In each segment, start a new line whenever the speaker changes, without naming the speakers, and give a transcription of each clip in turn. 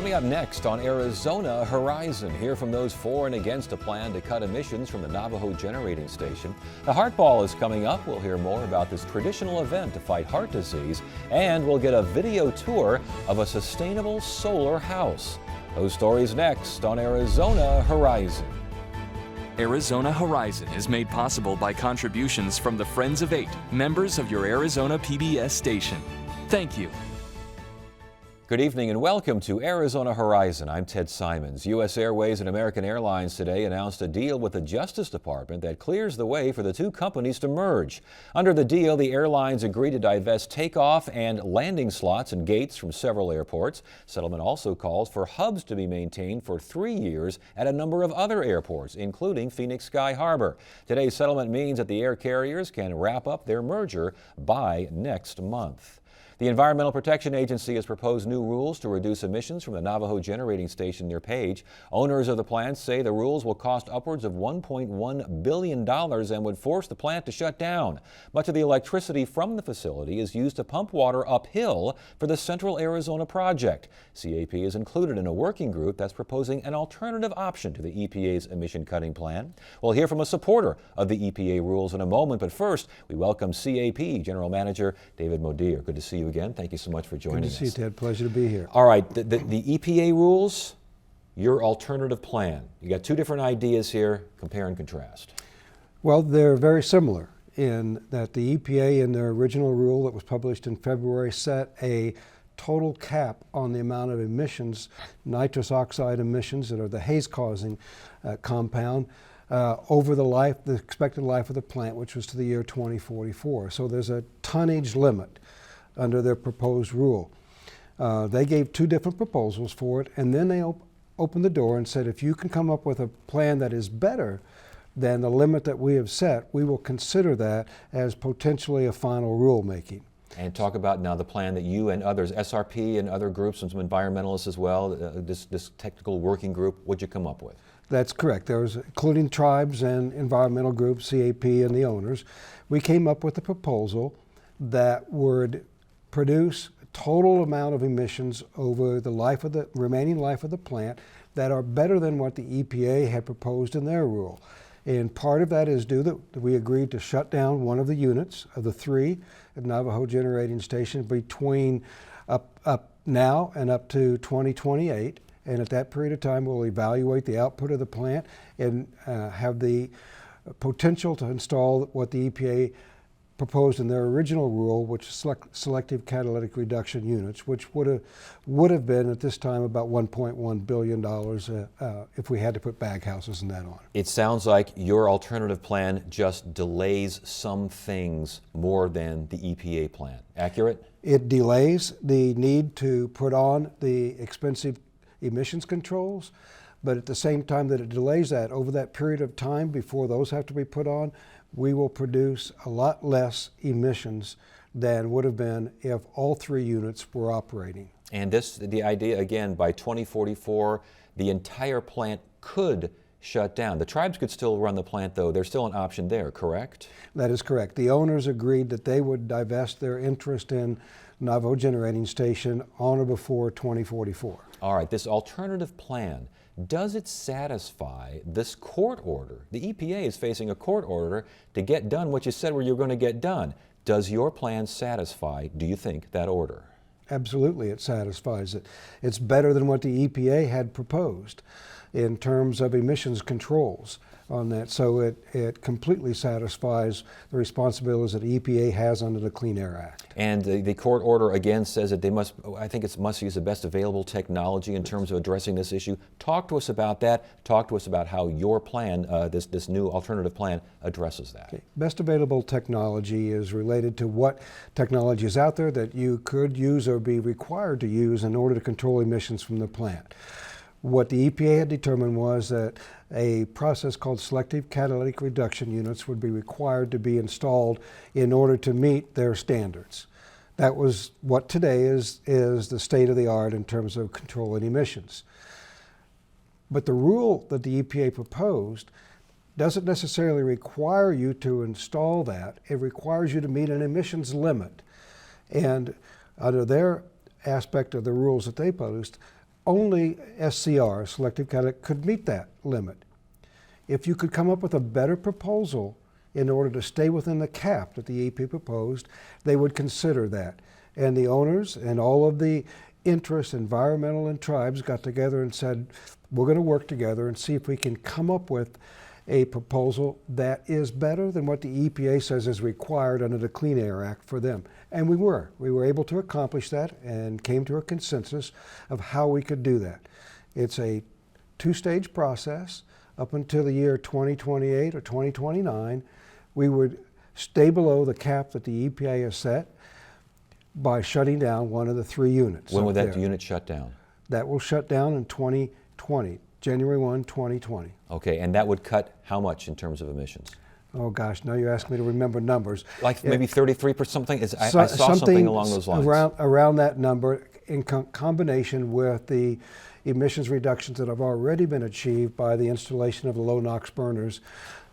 Coming up next on Arizona Horizon, hear from those for and against a plan to cut emissions from the Navajo Generating Station. The Heart Ball is coming up. We'll hear more about this traditional event to fight heart disease, and we'll get a video tour of a sustainable solar house. Those stories next on Arizona Horizon.
Arizona Horizon is made possible by contributions from the Friends of Eight, members of your Arizona PBS station. Thank you.
Good evening and welcome to Arizona Horizon. I'm Ted Simons. U.S. Airways and American Airlines today announced a deal with the Justice Department that clears the way for the two companies to merge. Under the deal, the airlines agreed to divest takeoff and landing slots and gates from several airports. Settlement also calls for hubs to be maintained for 3 years at a number of other airports, including Phoenix Sky Harbor. Today's settlement means that the air carriers can wrap up their merger by next month. The Environmental Protection Agency has proposed new rules to reduce emissions from the Navajo Generating Station near Page. Owners of the plant say the rules will cost upwards of $1.1 billion and would force the plant to shut down. Much of the electricity from the facility is used to pump water uphill for the Central Arizona project. CAP is included in a working group that's proposing an alternative option to the EPA's emission cutting plan. We'll hear from a supporter of the EPA rules in a moment, but first we welcome CAP General Manager David Modir. Good to see you again. Thank you so much for joining us.
Good to see you, Ted. Pleasure to be here.
All right, the EPA rules, your alternative plan. You got two different ideas here. Compare and contrast.
Well, they're very similar in that the EPA in their original rule that was published in February set a total cap on the amount of emissions, nitrous oxide emissions that are the haze-causing compound, over the expected life of the plant, which was to the year 2044. So there's a tonnage limit under their proposed rule. They gave two different proposals for it, and then they opened the door and said, if you can come up with a plan that is better than the limit that we have set, we will consider that as potentially a final rulemaking.
And talk about now the plan that you and others, SRP and other groups and some environmentalists as well, this technical working group, what'd you come up with?
That's correct. There was, including tribes and environmental groups, CAP and the owners, we came up with a proposal that would produce a total amount of emissions over the remaining life of the plant that are better than what the EPA had proposed in their rule. And part of that is due that we agreed to shut down one of the units of the three at Navajo Generating Station between up now and up to 2028. And at that period of time, we'll evaluate the output of the plant and have the potential to install what the EPA proposed in their original rule, which is selective catalytic reduction units, which would have been at this time about $1.1 billion if we had to put bag houses and that on.
It sounds like your alternative plan just delays some things more than the EPA plan. Accurate?
It delays the need to put on the expensive emissions controls, but at the same time that it delays that, over that period of time before those have to be put on, we will produce a lot less emissions than would have been if all three units were operating.
And the idea, again, by 2044, the entire plant could shut down. The tribes could still run the plant, though. There's still an option there, correct?
That is correct. The owners agreed that they would divest their interest in Navajo Generating Station on or before 2044.
All right, this alternative plan, does it satisfy this court order? The EPA is facing a court order to get done what you said you're going to get done. Does your plan satisfy, do you think, that order?
Absolutely, it satisfies it. It's better than what the EPA had proposed in terms of emissions controls on that. So it completely satisfies the responsibilities that the EPA has under the Clean Air Act.
And the court order again says that they must use the best available technology in terms of addressing this issue. Talk to us about that. Talk to us about how your plan, this new alternative plan, addresses that.
Okay. Best available technology is related to what technology is out there that you could use or be required to use in order to control emissions from the plant. What the EPA had determined was that a process called selective catalytic reduction units would be required to be installed in order to meet their standards. That was what today is the state of the art in terms of controlling emissions. But the rule that the EPA proposed doesn't necessarily require you to install that. It requires you to meet an emissions limit. And under their aspect of the rules that they posed, only SCR, selective catalytic, could meet that limit. If you could come up with a better proposal in order to stay within the cap that the EP proposed, they would consider that. And the owners and all of the interests, environmental and tribes, got together and said, we're going to work together and see if we can come up with a proposal that is better than what the EPA says is required under the Clean Air Act for them. And we were able to accomplish that and came to a consensus of how we could do that. It's a two-stage process. Up until the year 2028 or 2029, we would stay below the cap that the EPA has set by shutting down one of the 3 units.
When would that unit shut down?
That will shut down in 2020, January 1, 2020.
Okay, and that would cut how much in terms of emissions?
Oh gosh, now you're asking me to remember numbers.
Like maybe 33% something? I saw something along those lines.
Around that number in combination with the emissions reductions that have already been achieved by the installation of the low NOx burners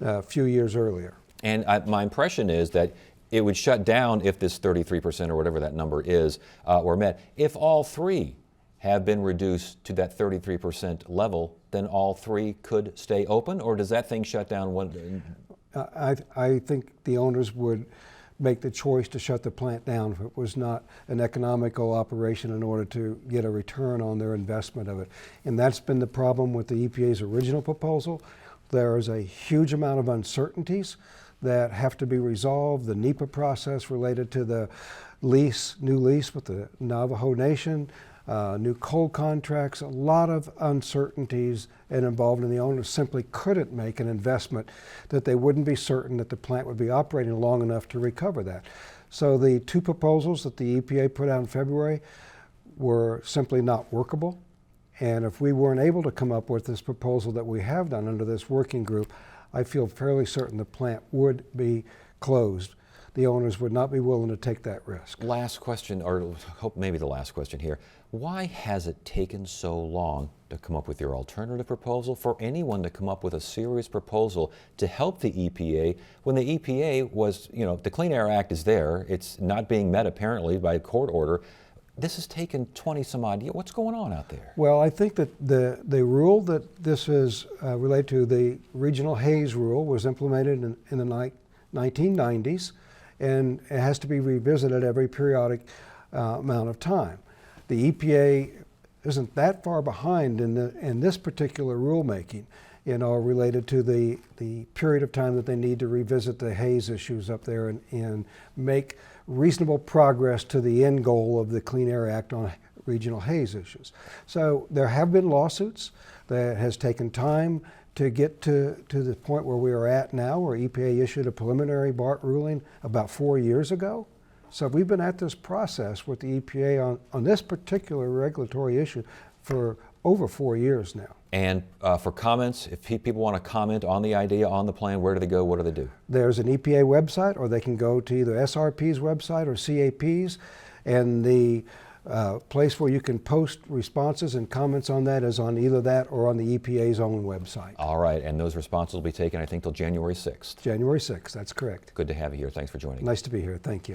a few years earlier.
And my impression is that it would shut down if this 33% or whatever that number is were met. If all 3 have been reduced to that 33% level, then all 3 could stay open, or does that thing shut down one?
I think the owners would make the choice to shut the plant down if it was not an economical operation in order to get a return on their investment of it. And that's been the problem with the EPA's original proposal. There is a huge amount of uncertainties that have to be resolved. The NEPA process related to the new lease with the Navajo Nation, new coal contracts, a lot of uncertainties and involved, and the owners simply couldn't make an investment that they wouldn't be certain that the plant would be operating long enough to recover that. So the 2 proposals that the EPA put out in February were simply not workable. And if we weren't able to come up with this proposal that we have done under this working group, I feel fairly certain the plant would be closed. The owners would not be willing to take that risk.
Last question, or hope maybe the last question here. Why has it taken so long to come up with your alternative proposal, for anyone to come up with a serious proposal to help the EPA when the EPA was, the Clean Air Act is there, it's not being met apparently by a court order. This has taken 20 some odd years. What's going on out there?
Well, I think that the rule that this is related to, the regional haze rule, was implemented in the 1990s, and it has to be revisited every periodic amount of time. The EPA isn't that far behind in this particular rulemaking, related to the period of time that they need to revisit the haze issues up there and make reasonable progress to the end goal of the Clean Air Act on regional haze issues. So there have been lawsuits that has taken time to get to the point where we are at now, where EPA issued a preliminary BART ruling about 4 years ago. So we've been at this process with the EPA on this particular regulatory issue for over 4 years now.
And for comments, if people want to comment on the idea, on the plan, where do they go, what do they do?
There's an EPA website, or they can go to either SRP's website or CAP's, and the place where you can post responses and comments on that is on either that or on the EPA's own website.
All right, and those responses will be taken, I think, till January 6th.
January 6th, that's correct.
Good to have you here. Thanks for joining.
Nice to be here. Thank you.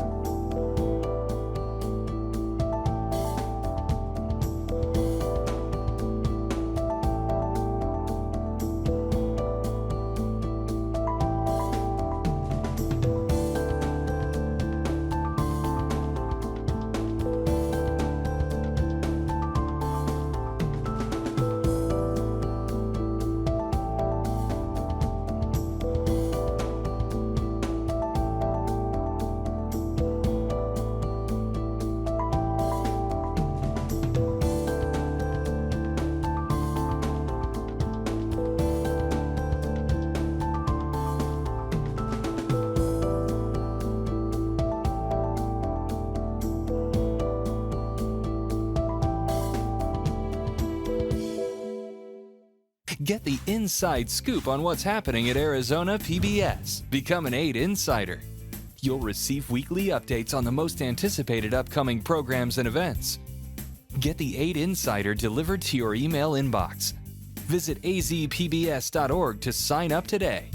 Get the inside scoop on what's happening at Arizona PBS. Become an 8 Insider. You'll receive weekly updates on the most anticipated upcoming programs and events. Get the 8 Insider delivered to your email inbox. Visit azpbs.org to sign up today.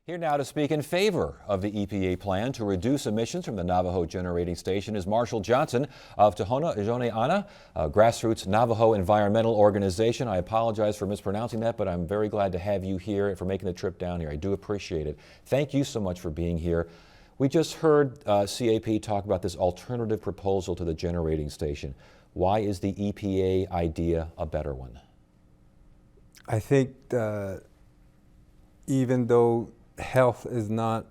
Here now to speak in favor of the EPA plan to reduce emissions from the Navajo Generating Station is Marshall Johnson of Tohono O'odham Ana, a grassroots Navajo environmental organization. I apologize for mispronouncing that, but I'm very glad to have you here and for making the trip down here. I do appreciate it. Thank you so much for being here. We just heard CAP talk about this alternative proposal to the generating station. Why is the EPA idea a better one?
I think even though health is not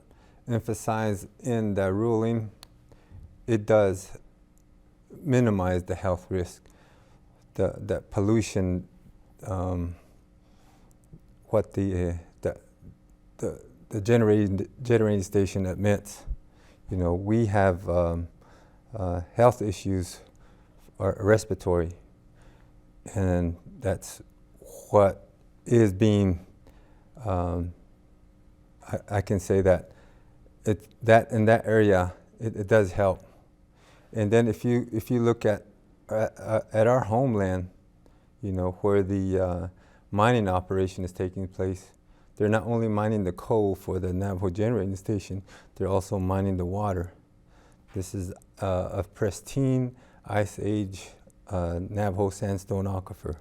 emphasized in the ruling, it does minimize the health risk. The pollution, what the generating station emits. You know, we have health issues, or respiratory, and that's what is being. I can say that in that area it does help. And then if you look at our homeland, you know, where the mining operation is taking place, they're not only mining the coal for the Navajo Generating Station, they're also mining the water. This is a pristine Ice Age Navajo sandstone aquifer,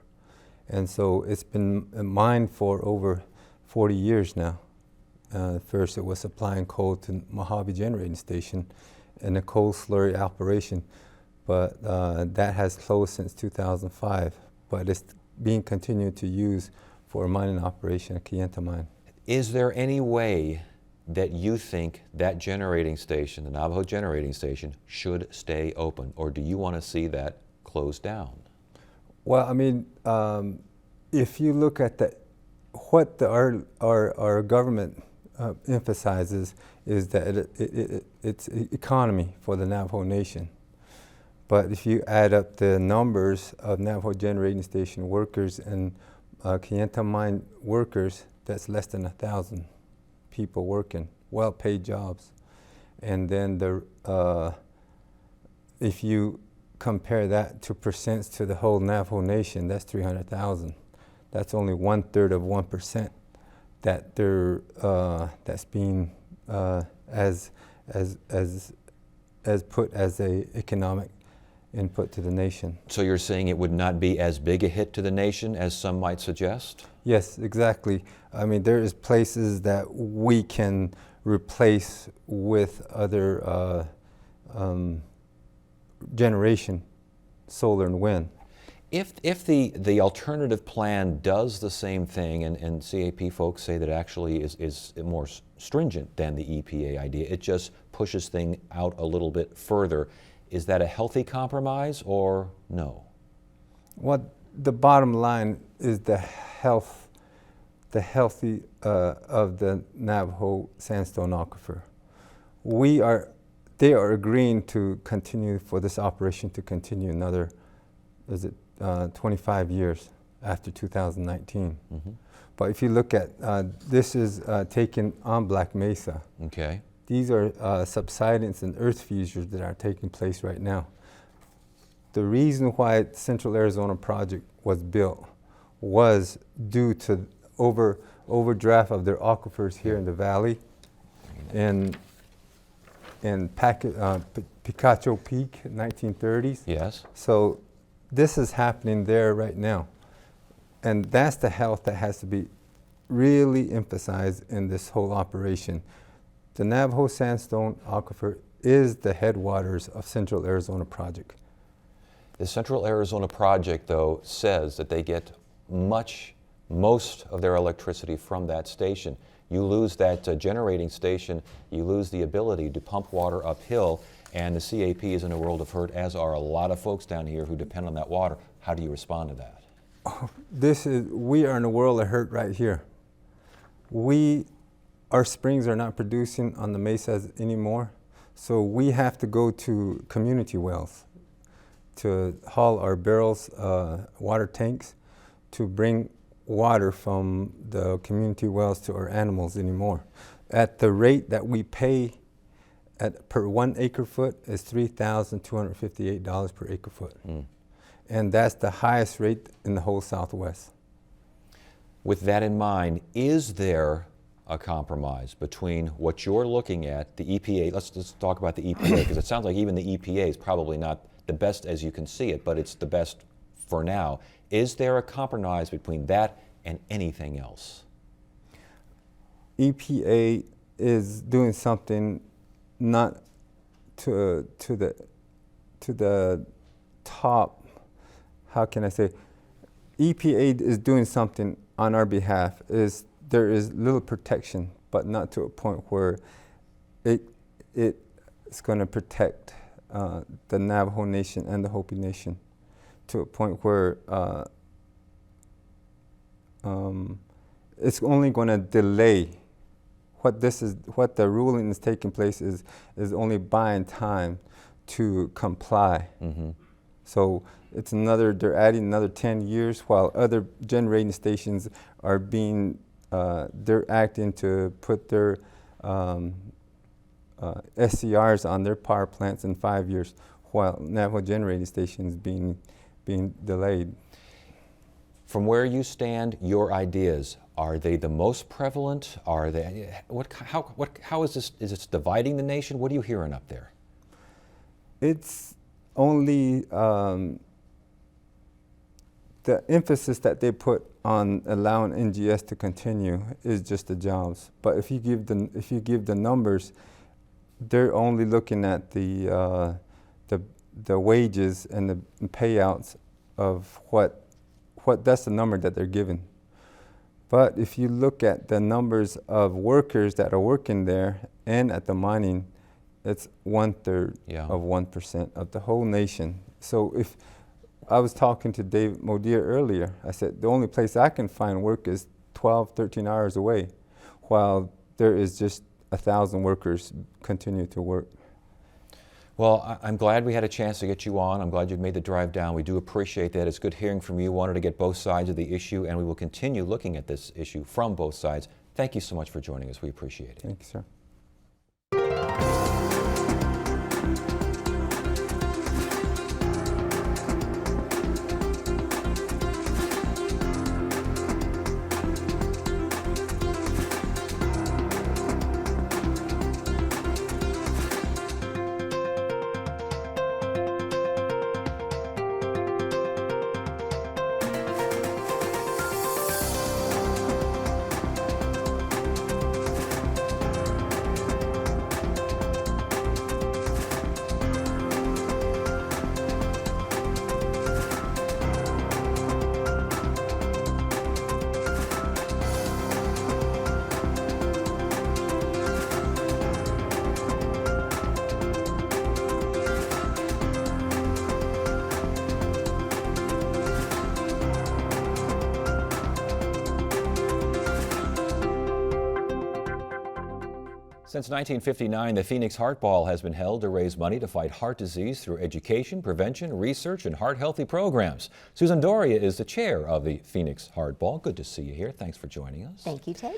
and so it's been mined for over 40 years now. First it was supplying coal to Mojave Generating Station in a coal slurry operation, but that has closed since 2005, but it's being continued to use for a mining operation at Kayenta Mine.
Is there any way that you think that generating station, the Navajo Generating Station, should stay open, or do you want to see that closed down?
Well, I mean, if you look at what our government emphasizes is that it's economy for the Navajo Nation. But if you add up the numbers of Navajo Generating Station workers and Kayenta Mine workers, that's less than 1,000 people working, well-paid jobs. And then if you compare that to percents to the whole Navajo Nation, that's 300,000. That's only 1/3 of 1% that that's being as put as a economic input to the nation.
So you're saying it would not be as big a hit to the nation as some might suggest?
Yes, exactly. I mean, there is places that we can replace with other generation, solar and wind.
If the alternative plan does the same thing, and CAP folks say that actually is more stringent than the EPA idea, it just pushes things out a little bit further, is that a healthy compromise or no?
Well, the bottom line is the healthy of the Navajo sandstone aquifer. They are agreeing to continue for this operation to continue another, 25 years after 2019. Mm-hmm. But if you look at, this is taken on Black Mesa.
Okay.
These are subsidence and earth fissures that are taking place right now. The reason why the Central Arizona Project was built was due to overdraft of their aquifers here in the valley in Picacho Peak, 1930s.
Yes.
So this is happening there right now. And that's the health that has to be really emphasized in this whole operation. The Navajo Sandstone Aquifer is the headwaters of Central Arizona Project.
The Central Arizona Project, though, says that they get most of their electricity from that station. You lose that generating station, you lose the ability to pump water uphill, and the CAP is in a world of hurt, as are a lot of folks down here who depend on that water. How do you respond to that?
We are in a world of hurt right here. Our springs are not producing on the mesas anymore, so we have to go to community wells to haul our barrels, water tanks, to bring water from the community wells to our animals anymore. At the rate that we pay per 1 acre foot is $3,258 per acre foot. Mm. And that's the highest rate in the whole Southwest.
With that in mind, is there a compromise between what you're looking at, the EPA? Let's talk about the EPA, because it sounds like even the EPA is probably not the best as you can see it, but it's the best for now. Is there a compromise between that and anything else?
EPA is doing something not to the top. How can I say? EPA is doing something on our behalf. There is little protection, but not to a point where it's going to protect the Navajo Nation and the Hopi Nation to a point where it's only going to delay. What the ruling is taking place is only buying time to comply.
Mm-hmm.
So it's they're adding another 10 years while other generating stations are they're acting to put their SCRs on their power plants in 5 years, while Navajo generating stations being delayed.
From where you stand, your ideas, are they the most prevalent? Are they, how is this dividing the nation? What are you hearing up there?
It's only the emphasis that they put on allowing NGS to continue is just the jobs. But if you give the numbers, they're only looking at the wages and the payouts of what that's the number that they're given. But if you look at the numbers of workers that are working there and at the mining, it's 1/3 of 1% of the whole nation. So if I was talking to Dave Modier earlier, I said the only place I can find work is 12, 13 hours away, while there is just 1,000 workers continue to work.
Well, I'm glad we had a chance to get you on. I'm glad you made the drive down. We do appreciate that. It's good hearing from you. Wanted to get both sides of the issue, and we will continue looking at this issue from both sides. Thank you so much for joining us. We appreciate it.
Thank you, sir.
Since 1959, the Phoenix Heart Ball has been held to raise money to fight heart disease through education, prevention, research, and heart-healthy programs. Susan Doria is the chair of the Phoenix Heart Ball. Good to see you here. Thanks for joining us.
Thank you, Ted.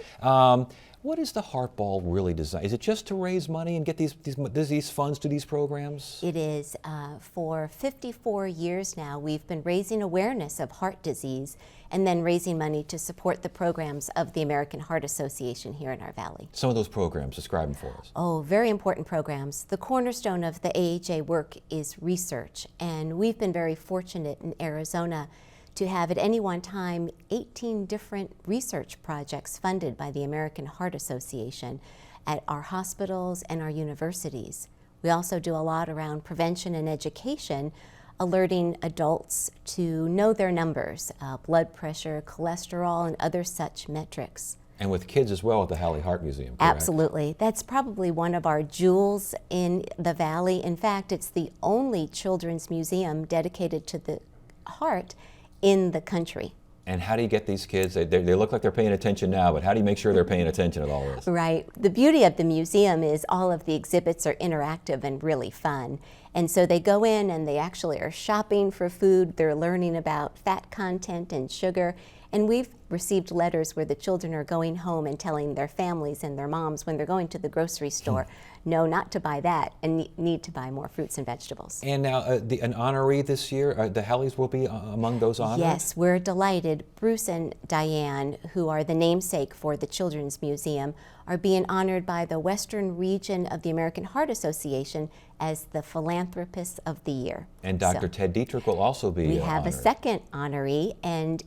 What is the Heart Ball really designed? Is it just to raise money and get these funds to these programs?
It is. For 54 years now, we've been raising awareness of heart disease and then raising money to support the programs of the American Heart Association here in our valley.
Some of those programs, describe them for us.
Oh, very important programs. The cornerstone of the AHA work is research, and we've been very fortunate in Arizona to have at any one time 18 different research projects funded by the American Heart Association at our hospitals and our universities. We also do a lot around prevention and education, alerting adults to know their numbers, blood pressure, cholesterol, and other such metrics.
And with kids as well at the Halley Heart Museum, correct?
Absolutely. That's probably one of our jewels in the valley. In fact, it's the only children's museum dedicated to the heart in the country.
And how do you get these kids? They look like they're paying attention now, but how do you make sure they're paying attention at all this?
Right. The beauty of the museum is all of the exhibits are interactive and really fun. And so they go in and they actually are shopping for food. They're learning about fat content and sugar. And we've received letters where the children are going home and telling their families and their moms when they're going to the grocery store, no, not to buy that, and need to buy more fruits and vegetables.
And now an honoree this year, the Hellies will be among those honored?
Yes, we're delighted. Bruce and Diane, who are the namesake for the Children's Museum, are being honored by the Western Region of the American Heart Association as the Philanthropist of the Year.
And Dr.
So
Ted Dietrich will also be
we have
honored.
a second honoree, and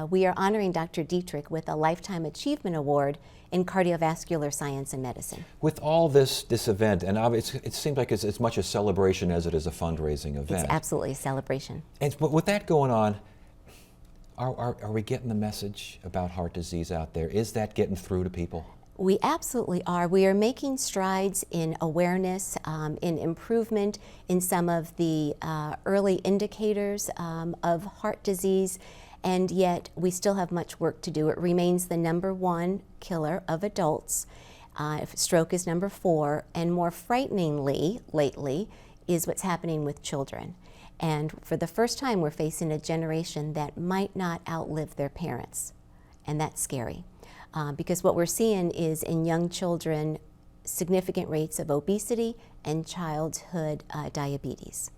we are honoring Dr. Dietrich with a Lifetime Achievement Award in cardiovascular science and medicine.
With all this event, and it seems like it's as much a celebration as it is a fundraising event.
It's absolutely a celebration.
But with that going on, are we getting the message about heart disease out there? Is that getting through to people?
We absolutely are. We are making strides in awareness, in improvement in some of the early indicators of heart disease, and yet we still have much work to do. It remains the #1 killer of adults. Stroke is #4, and more frighteningly lately is what's happening with children. And for the first time, we're facing a generation that might not outlive their parents, and that's scary. Because what we're seeing is in young children significant rates of obesity and childhood diabetes.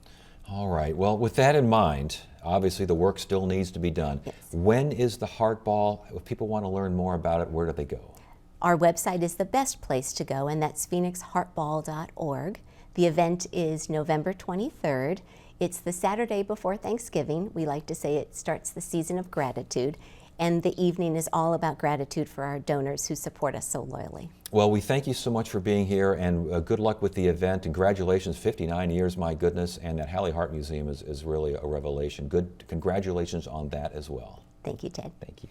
All right. Well, with that in mind, obviously the work still needs to be done.
Yes.
When is the Heart Ball? If people want to learn more about it, where do they go?
Our website is the best place to go, and that's phoenixheartball.org. The event is November 23rd. It's the Saturday before Thanksgiving. We like to say it starts the season of gratitude. And the evening is all about gratitude for our donors who support us so loyally.
Well, we thank you so much for being here, and good luck with the event. Congratulations, 59 years, my goodness, and that Halley Heart Museum is really a revelation. Congratulations on that as well.
Thank you, Ted.
Thank you.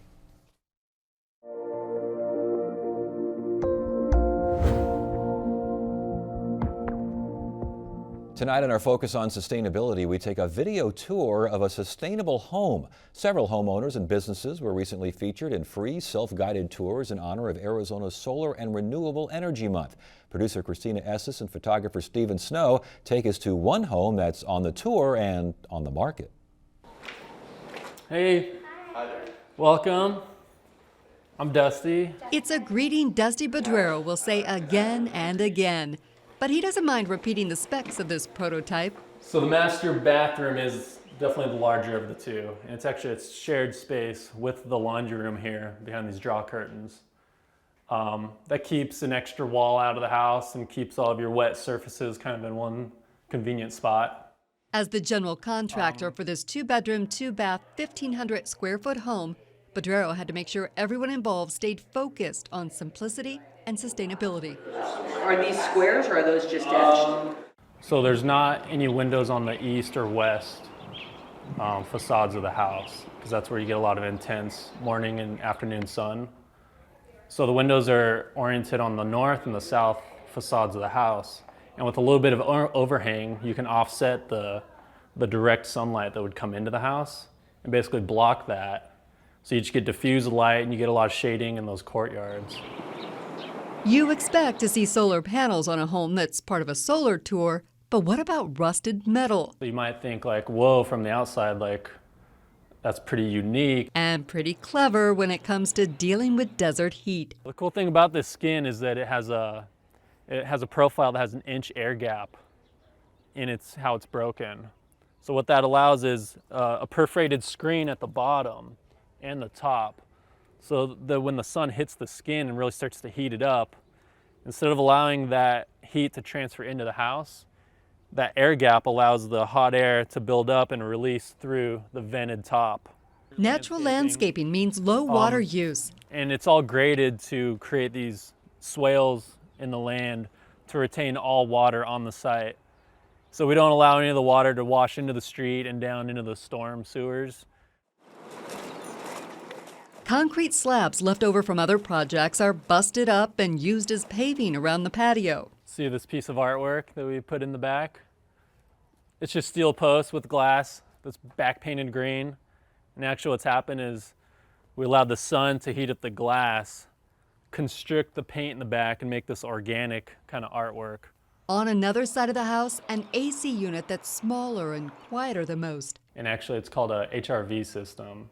Tonight in our Focus on Sustainability, we take a video tour of a sustainable home. Several homeowners and businesses were recently featured in free self-guided tours in honor of Arizona's Solar and Renewable Energy Month. Producer Christina Esses and photographer Stephen Snow take us to one home that's on the tour and on the market.
Hey. Hi there. Welcome. I'm Dusty.
It's a greeting Dusty Bedrero will say again and again. But he doesn't mind repeating the specs of this prototype.
So the master bathroom is definitely the larger of the two. And it's shared space with the laundry room here behind these draw curtains. That keeps an extra wall out of the house and keeps all of your wet surfaces kind of in one convenient spot.
As the general contractor for this 2-bedroom, 2-bath, 1,500 square foot home, Bedrero had to make sure everyone involved stayed focused on simplicity and sustainability.
Are these squares or are those just etched?
So there's not any windows on the east or west facades of the house, because that's where you get a lot of intense morning and afternoon sun. So the windows are oriented on the north and the south facades of the house. And with a little bit of overhang, you can offset the direct sunlight that would come into the house and basically block that. So you just get diffused light and you get a lot of shading in those courtyards.
You expect to see solar panels on a home that's part of a solar tour, but what about rusted metal?
So you might think like, whoa, from the outside, like, that's pretty unique.
And pretty clever when it comes to dealing with desert heat.
The cool thing about this skin is that it has a profile that has an inch air gap in how it's broken. So what that allows is a perforated screen at the bottom and the top. So that when the sun hits the skin and really starts to heat it up, instead of allowing that heat to transfer into the house, that air gap allows the hot air to build up and release through the vented top.
Natural landscaping means low water use.
And it's all graded to create these swales in the land to retain all water on the site. So we don't allow any of the water to wash into the street and down into the storm sewers.
Concrete slabs left over from other projects are busted up and used as paving around the patio.
See this piece of artwork that we put in the back? It's just steel posts with glass that's back painted green. And actually what's happened is we allowed the sun to heat up the glass, constrict the paint in the back, and make this organic kind of artwork.
On another side of the house, an AC unit that's smaller and quieter than most.
And actually it's called a HRV system.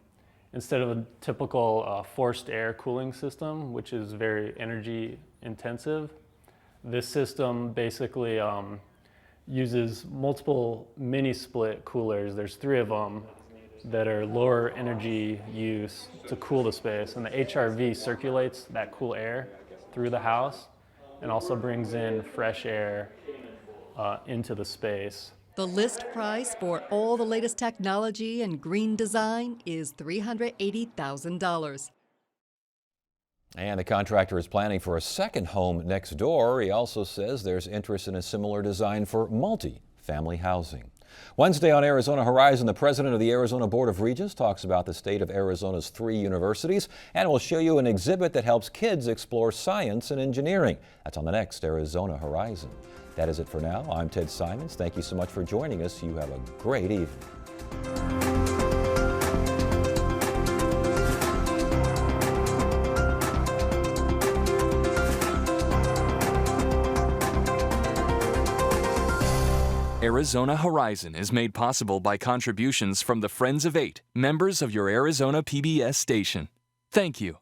instead of a typical forced air cooling system, which is very energy intensive, this system basically uses multiple mini split coolers. There's 3 of them that are lower energy use to cool the space, and the HRV circulates that cool air through the house and also brings in fresh air into the space.
The list price for all the latest technology and green design is $380,000.
And the contractor is planning for a second home next door. He also says there's interest in a similar design for multi-family housing. Wednesday on Arizona Horizon, the president of the Arizona Board of Regents talks about the state of Arizona's 3 universities, and will show you an exhibit that helps kids explore science and engineering. That's on the next Arizona Horizon. That is it for now. I'm Ted Simons. Thank you so much for joining us. You have a great evening.
Arizona Horizon is made possible by contributions from the Friends of 8, members of your Arizona PBS station. Thank you.